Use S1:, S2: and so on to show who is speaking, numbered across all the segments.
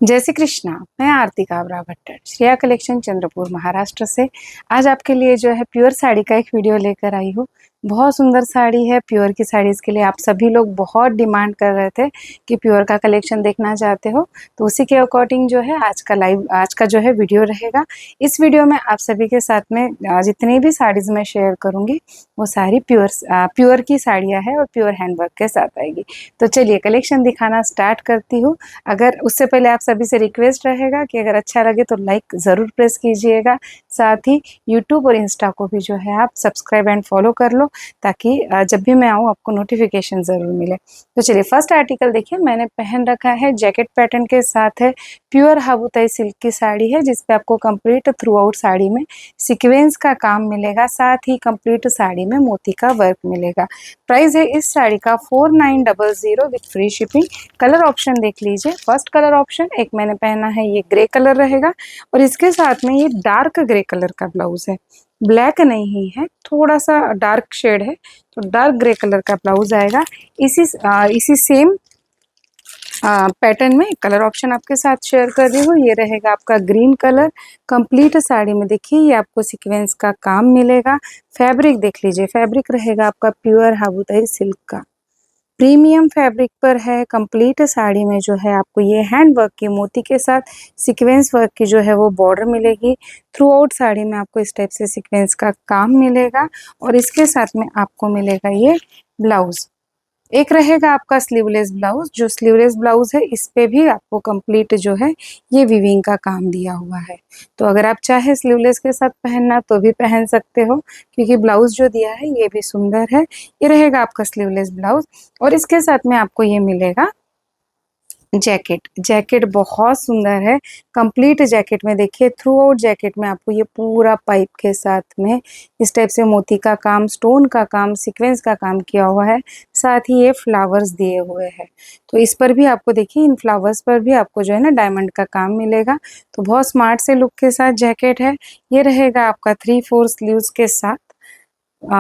S1: जय श्री कृष्णा। मैं आरती काबरा भट्टर, श्रेया कलेक्शन, चंद्रपुर, महाराष्ट्र से आज आपके लिए जो है प्योर साड़ी का एक वीडियो लेकर आई हूँ। बहुत सुंदर साड़ी है, प्योर की साड़ीज़ के लिए आप सभी लोग बहुत डिमांड कर रहे थे कि प्योर का कलेक्शन देखना चाहते हो, तो उसी के अकॉर्डिंग जो है आज का जो है वीडियो रहेगा। इस वीडियो में आप सभी के साथ में जितनी भी साड़ीज़ मैं शेयर करूँगी वो सारी प्योर की साड़ियाँ हैं और प्योर हैंडवर्क के साथ आएगी। तो चलिए कलेक्शन दिखाना स्टार्ट करती हूँ। अगर उससे पहले आप सभी से रिक्वेस्ट रहेगा कि अगर अच्छा लगे तो लाइक ज़रूर प्रेस कीजिएगा। साथ ही यूट्यूब और इंस्टा को भी जो है आप सब्सक्राइब एंड फॉलो कर लो, ताकि जब भी मैं आऊँ आपको नोटिफिकेशन ज़रूर मिले। तो चलिए फर्स्ट आर्टिकल देखिए, मैंने पहन रखा है जैकेट पैटर्न के साथ है, प्योर हाबुताई सिल्क की साड़ी है जिसपे आपको कंप्लीट थ्रू आउट साड़ी में सीक्वेंस का काम मिलेगा, साथ ही कंप्लीट साड़ी में मोती का वर्क मिलेगा। प्राइस है इस साड़ी का 4900 with free shipping. Colour option देख लीजिए। फर्स्ट कलर ऑप्शन एक मैंने पहना है, ये ग्रे कलर रहेगा और इसके साथ में ये डार्क ग्रे कलर का ब्लाउज है, ब्लैक नहीं है, थोड़ा सा डार्क शेड है, तो डार्क ग्रे कलर का ब्लाउज आएगा। इसी सेम पैटर्न में कलर ऑप्शन आपके साथ शेयर कर रही हूँ। ये रहेगा आपका ग्रीन कलर। कंप्लीट साड़ी में देखिए ये आपको सीक्वेंस का काम मिलेगा। फैब्रिक देख लीजिए, फैब्रिक रहेगा आपका प्योर हाबुताई सिल्क का, प्रीमियम फैब्रिक पर है। कंप्लीट साड़ी में जो है आपको ये हैंड वर्क की मोती के साथ सीक्वेंस वर्क की जो है वो बॉर्डर मिलेगी। थ्रू आउट साड़ी में आपको इस टाइप से सीक्वेंस का काम मिलेगा और इसके साथ में आपको मिलेगा ये ब्लाउज। एक रहेगा आपका स्लीवलेस ब्लाउज। जो स्लीवलेस ब्लाउज है इस पे भी आपको कंप्लीट जो है ये वीविंग का काम दिया हुआ है, तो अगर आप चाहे स्लीवलेस के साथ पहनना तो भी पहन सकते हो, क्योंकि ब्लाउज जो दिया है ये भी सुंदर है। ये रहेगा आपका स्लीवलेस ब्लाउज और इसके साथ में आपको ये मिलेगा जैकेट। जैकेट बहुत सुंदर है। कंप्लीट जैकेट में देखिए थ्रू आउट जैकेट में आपको ये पूरा पाइप के साथ में इस टाइप से मोती का काम, स्टोन का काम, सीक्वेंस का काम किया हुआ है, साथ ही ये फ्लावर्स दिए हुए हैं। तो इस पर भी आपको देखिए, इन फ्लावर्स पर भी आपको जो है ना डायमंड का काम मिलेगा। तो बहुत स्मार्ट से लुक के साथ जैकेट है। ये रहेगा आपका 3/4 स्लीव्स के साथ।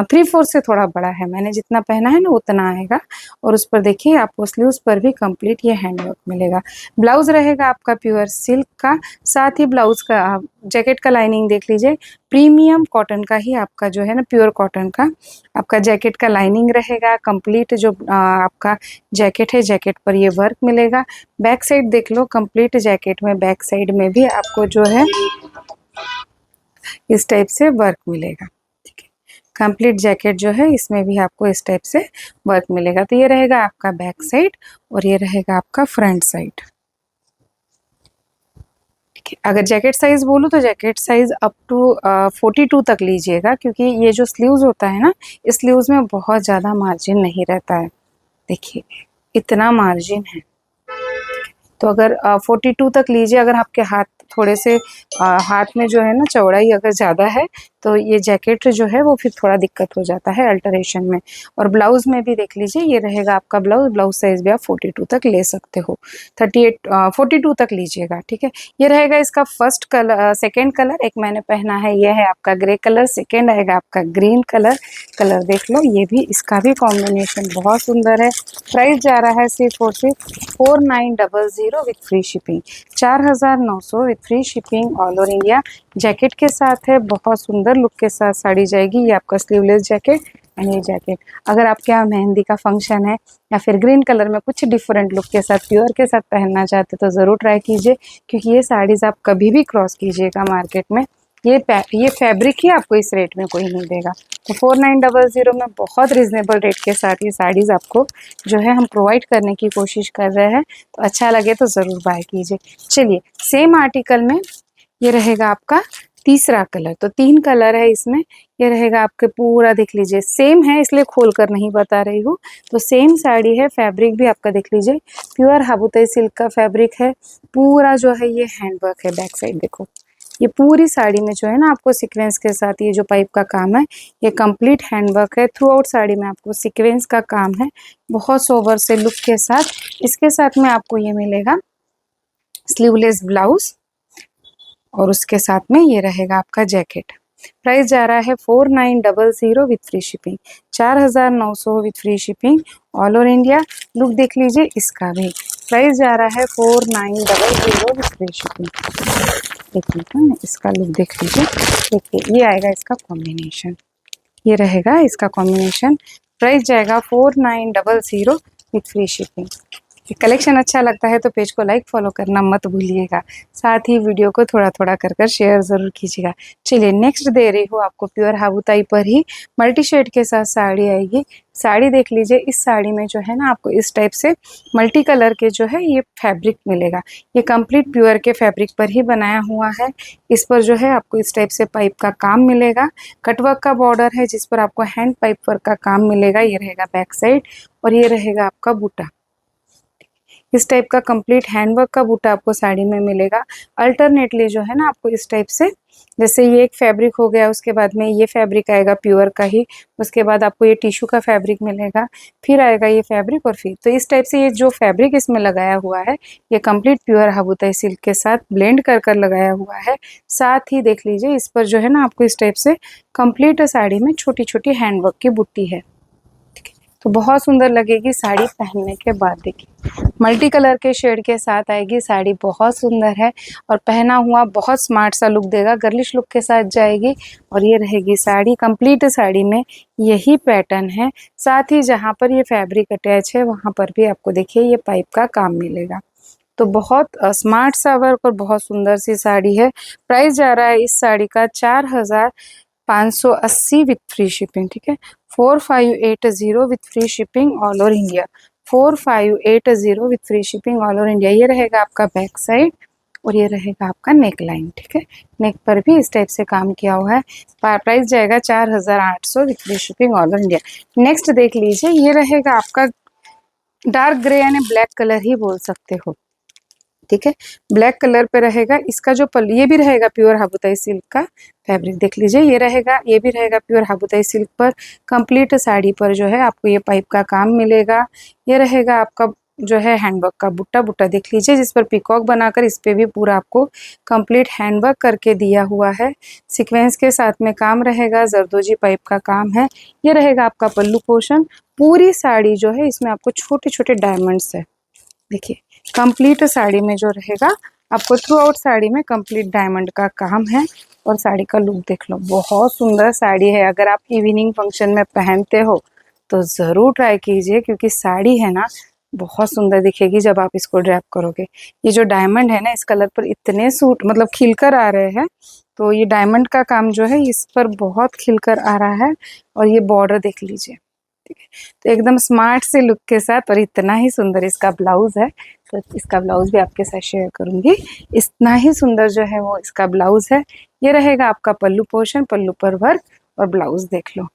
S1: 3/4 से थोड़ा बड़ा है, मैंने जितना पहना है ना उतना आएगा। और उस पर देखिए आपको स्लीव्स पर भी कंप्लीट ये हैंडवर्क मिलेगा। ब्लाउज रहेगा आपका प्योर सिल्क का, साथ ही ब्लाउज का जैकेट का लाइनिंग देख लीजिए, प्रीमियम कॉटन का ही आपका जो है ना, प्योर कॉटन का आपका जैकेट का लाइनिंग रहेगा। कंप्लीट जो आपका जैकेट है, जैकेट पर ये वर्क मिलेगा। बैक साइड देख लो, कंप्लीट जैकेट में बैक साइड में भी आपको जो है इस टाइप से वर्क मिलेगा। कंप्लीट जैकेट जो है इसमें भी आपको इस टाइप से वर्क मिलेगा। तो ये रहेगा आपका बैक साइड और ये रहेगा आपका फ्रंट साइड। ठीक है, अगर जैकेट साइज बोलूँ तो जैकेट साइज अप टू 42 तक लीजिएगा, क्योंकि ये जो स्लीव्स होता है ना, इस स्लीव्स में बहुत ज़्यादा मार्जिन नहीं रहता है। देखिए इतना मार्जिन है, तो अगर 42 तक लीजिए। अगर आपके हाथ थोड़े से हाथ में जो है ना चौड़ाई अगर ज़्यादा है तो ये जैकेट जो है वो फिर थोड़ा दिक्कत हो जाता है अल्टरेशन में। और ब्लाउज में भी देख लीजिए, ये रहेगा आपका ब्लाउज। ब्लाउज साइज भी आप 42 तक ले सकते हो, 42 तक लीजिएगा। ठीक है, ये रहेगा इसका फर्स्ट कलर। सेकेंड कलर एक मैंने पहना है, ये है आपका ग्रे कलर। सेकेंड आएगा आपका ग्रीन कलर। कलर देख लो, ये भी, इसका भी कॉम्बिनेशन बहुत सुंदर है। प्राइस जा रहा है सिर्फ और सिर्फ 4900 with free shipping. 4900 with free shipping all over India. Jacket के साथ है, बहुत सुंदर लुक के साथ साड़ी जाएगी। ये आपका स्लीवलेस जैकेट एंड ये जैकेट। अगर आपके यहाँ मेहंदी का फंक्शन है या फिर ग्रीन कलर में कुछ डिफरेंट लुक के साथ प्योर के साथ पहनना चाहते तो ज़रूर ट्राई कीजिए, क्योंकि ये साड़ीज़ आप कभी भी क्रॉस कीजिएगा मार्केट में, ये फैब्रिक ही आपको इस रेट में कोई नहीं देगा। तो 4900 में बहुत रिजनेबल रेट के साथ ये साड़ीज़ आपको जो है हम प्रोवाइड करने की कोशिश कर रहे हैं। तो अच्छा लगे तो ज़रूर बाय कीजिए। चलिए सेम आर्टिकल में ये रहेगा आपका तीसरा कलर। तो 3 कलर है इसमें। ये रहेगा आपके पूरा, देख लीजिए सेम है इसलिए खोल कर नहीं बता रही हूँ। तो सेम साड़ी है, फैब्रिक भी आपका देख लीजिए प्योर हाबुताई सिल्क का फैब्रिक है। पूरा जो है ये हैंडवर्क है। बैक साइड देखो, ये पूरी साड़ी में जो है ना आपको सीक्वेंस के साथ ये जो पाइप का काम है ये कंप्लीट हैंडवर्क है। थ्रू आउट साड़ी में आपको सीक्वेंस का काम है, बहुत सोबर से लुक के साथ। इसके साथ में आपको ये मिलेगा स्लीवलेस ब्लाउज और उसके साथ में ये रहेगा आपका जैकेट। प्राइस जा रहा है 4900 with free shipping. 4900 with free shipping all over India. Look देख लीजिए इसका भी, प्राइस जा रहा है 4900 विथ फ्री शिपिंग। देख लीजिए ना, इसका लुक देख लीजिए। देखिए ये आएगा इसका कॉम्बिनेशन, ये रहेगा इसका कॉम्बिनेशन। प्राइस जाएगा 4900 विथ फ्री शिपिंग। कलेक्शन अच्छा लगता है तो पेज को लाइक फॉलो करना मत भूलिएगा, साथ ही वीडियो को थोड़ा थोड़ा कर कर शेयर ज़रूर कीजिएगा। चलिए नेक्स्ट दे रही हूँ आपको प्योर हाबुताई पर ही मल्टी शेड के साथ साड़ी आएगी। साड़ी देख लीजिए, इस साड़ी में जो है ना आपको इस टाइप से मल्टी कलर के जो है ये फैब्रिक मिलेगा। ये कंप्लीट प्योर के फैब्रिक पर ही बनाया हुआ है। इस पर जो है आपको इस टाइप से पाइप का काम मिलेगा। कटवर्क का बॉर्डर है जिस पर आपको हैंड पाइप वर्क का काम मिलेगा। ये रहेगा बैक साइड और ये रहेगा आपका बूटा। इस टाइप का कंप्लीट हैंडवर्क का बूटा आपको साड़ी में मिलेगा। अल्टरनेटली जो है ना आपको इस टाइप से, जैसे ये एक फैब्रिक हो गया, उसके बाद में ये फैब्रिक आएगा प्योर का ही, उसके बाद आपको ये टिश्यू का फैब्रिक मिलेगा, फिर आएगा ये फैब्रिक, और फिर तो इस टाइप से ये जो फैब्रिक इसमें लगाया हुआ है ये कंप्लीट प्योर हाबुताई सिल्क के साथ ब्लेंड कर कर लगाया हुआ है। साथ ही देख लीजिए इस पर जो है ना आपको इस टाइप से कंप्लीट साड़ी में छोटी छोटी हैंडवर्क की बुट्टी है। तो बहुत सुंदर लगेगी साड़ी पहनने के बाद। देखिए मल्टी कलर के शेड के साथ आएगी साड़ी, बहुत सुंदर है और पहना हुआ बहुत स्मार्ट सा लुक देगा, गर्लिश लुक के साथ जाएगी। और ये रहेगी साड़ी, कंप्लीट साड़ी में यही पैटर्न है। साथ ही जहाँ पर ये फैब्रिक अटैच है वहाँ पर भी आपको देखिए ये पाइप का काम मिलेगा। तो बहुत स्मार्ट सा वर्क और बहुत सुंदर सी साड़ी है। प्राइस जा रहा है इस साड़ी का 4580 विथ फ्री शिपिंग। ठीक है, 4580 with free shipping all over India. 4580 with free shipping all over India. ये रहेगा आपका बैक साइड और ये रहेगा आपका नेक लाइन। ठीक है, नेक पर भी इस टाइप से काम किया हुआ है। प्राइस जाएगा 4800 with free shipping all over India. Next देख लीजिए, ये रहेगा आपका डार्क ग्रे यानी ब्लैक कलर ही बोल सकते हो। ठीक है, ब्लैक कलर पे रहेगा। इसका जो पल्लू, ये भी रहेगा प्योर हाबुताई सिल्क का फैब्रिक। देख लीजिए ये रहेगा, ये भी रहेगा प्योर हाबुताई सिल्क पर। कंप्लीट साड़ी पर जो है आपको ये पाइप का काम मिलेगा। ये रहेगा आपका जो है हैंडवर्क का बुट्टा। बुट्टा देख लीजिए जिस पर पिकॉक बनाकर इस पे भी पूरा आपको कंप्लीट हैंडवर्क करके दिया हुआ है। सीक्वेंस के साथ में काम रहेगा, जरदोजी पाइप का काम है। ये रहेगा आपका पल्लू पोर्शन। पूरी साड़ी जो है इसमें आपको छोटे छोटे डायमंड्स है। देखिए कंप्लीट साड़ी में जो रहेगा आपको थ्रू आउट साड़ी में कंप्लीट डायमंड का काम है। और साड़ी का लुक देख लो, बहुत सुंदर साड़ी है। अगर आप इवनिंग फंक्शन में पहनते हो तो ज़रूर ट्राई कीजिए, क्योंकि साड़ी है ना बहुत सुंदर दिखेगी जब आप इसको ड्रैप करोगे। ये जो डायमंड है ना इस कलर पर इतने सूट मतलब खिलकर आ रहे हैं। तो ये डायमंड का काम जो है इस पर बहुत खिलकर आ रहा है। और ये बॉर्डर देख लीजिए, तो एकदम स्मार्ट से लुक के साथ। और इतना ही सुंदर इसका ब्लाउज है, तो इसका ब्लाउज भी आपके साथ शेयर करूंगी। इतना ही सुंदर जो है वो इसका ब्लाउज है। ये रहेगा आपका पल्लू पोर्शन, पल्लू पर वर्क और ब्लाउज देख लो।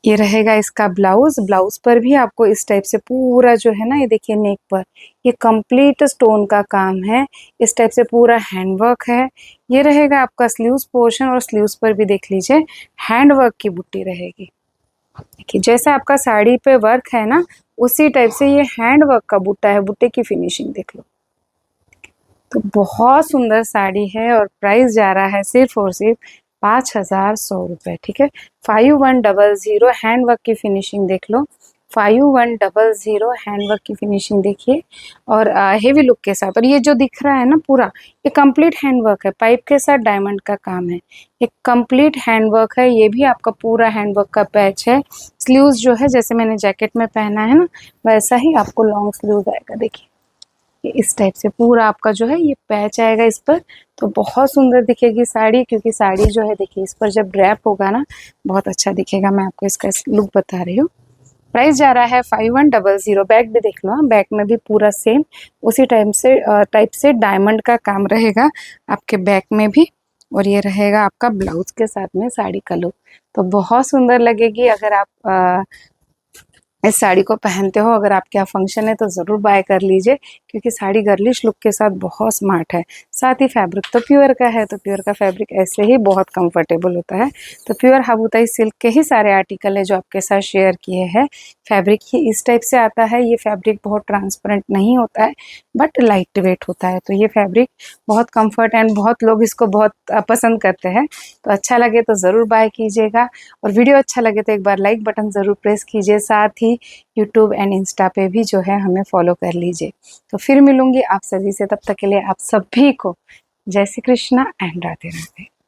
S1: ये रहेगा इसका ब्लाउज। ब्लाउज पर भी आपको इस टाइप से पूरा जो है ना, ये देखिए नेक पर ये कंप्लीट स्टोन का काम है। इस टाइप से पूरा हैंडवर्क है। ये रहेगा आपका स्लीव्स पोर्शन और स्लीव्स पर भी देख लीजिए हैंडवर्क की बुट्टी रहेगी। देखिए जैसा आपका साड़ी पे वर्क है ना उसी टाइप से ये हैंड वर्क का बूटा है। बूटे की फिनिशिंग देख लो। तो बहुत सुंदर साड़ी है और प्राइस जा रहा है सिर्फ और सिर्फ 5100 रुपये। ठीक है, 5100 हैंड वर्क की फिनिशिंग देख लो। 5100 हैंडवर्क की फिनिशिंग देखिए और हेवी लुक के साथ। और ये जो दिख रहा है ना पूरा ये कंप्लीट हैंडवर्क है, पाइप के साथ डायमंड का काम है। एक कंप्लीट हैंडवर्क है, ये भी आपका पूरा हैंडवर्क का पैच है। स्लीव्स जो है जैसे मैंने जैकेट में पहना है ना वैसा ही आपको लॉन्ग स्लीव्स आएगा। देखिए इस टाइप से पूरा आपका जो है ये पैच आएगा इस पर। तो बहुत सुंदर दिखेगी साड़ी, क्योंकि साड़ी जो है देखिए इस पर जब ड्रैप होगा ना बहुत अच्छा दिखेगा। मैं आपको इसका लुक बता रही हूँ। प्राइस जा रहा है 5100। बैक भी देख लो, हाँ बैक में भी पूरा सेम उसी टाइप से डायमंड का काम रहेगा आपके बैक में भी। और ये रहेगा आपका ब्लाउज के साथ में साड़ी का लुक। तो बहुत सुंदर लगेगी अगर आप इस साड़ी को पहनते हो। अगर आपके यहाँ फंक्शन है तो ज़रूर बाय कर लीजिए, क्योंकि साड़ी गर्लिश लुक के साथ बहुत स्मार्ट है। साथ ही फैब्रिक तो प्योर का है, तो प्योर का फैब्रिक ऐसे ही बहुत कंफर्टेबल होता है। तो प्योर हाबूताई सिल्क के ही सारे आर्टिकल है जो आपके साथ शेयर किए हैं। फैब्रिक ही इस टाइप से आता है। ये फैब्रिक बहुत ट्रांसपेरेंट नहीं होता है बट लाइट वेट होता है। तो ये फैब्रिक बहुत कंफर्ट एंड बहुत लोग इसको बहुत पसंद करते हैं। तो अच्छा लगे तो ज़रूर बाय कीजिएगा, और वीडियो अच्छा लगे तो एक बार लाइक बटन ज़रूर प्रेस कीजिए। साथ ही यूट्यूब एंड इंस्टा पे भी जो है हमें फॉलो कर लीजिए। तो फिर मिलूंगी आप सभी से, तब तक के लिए आप सभी को जय श्री कृष्णा एंड राधे राधे।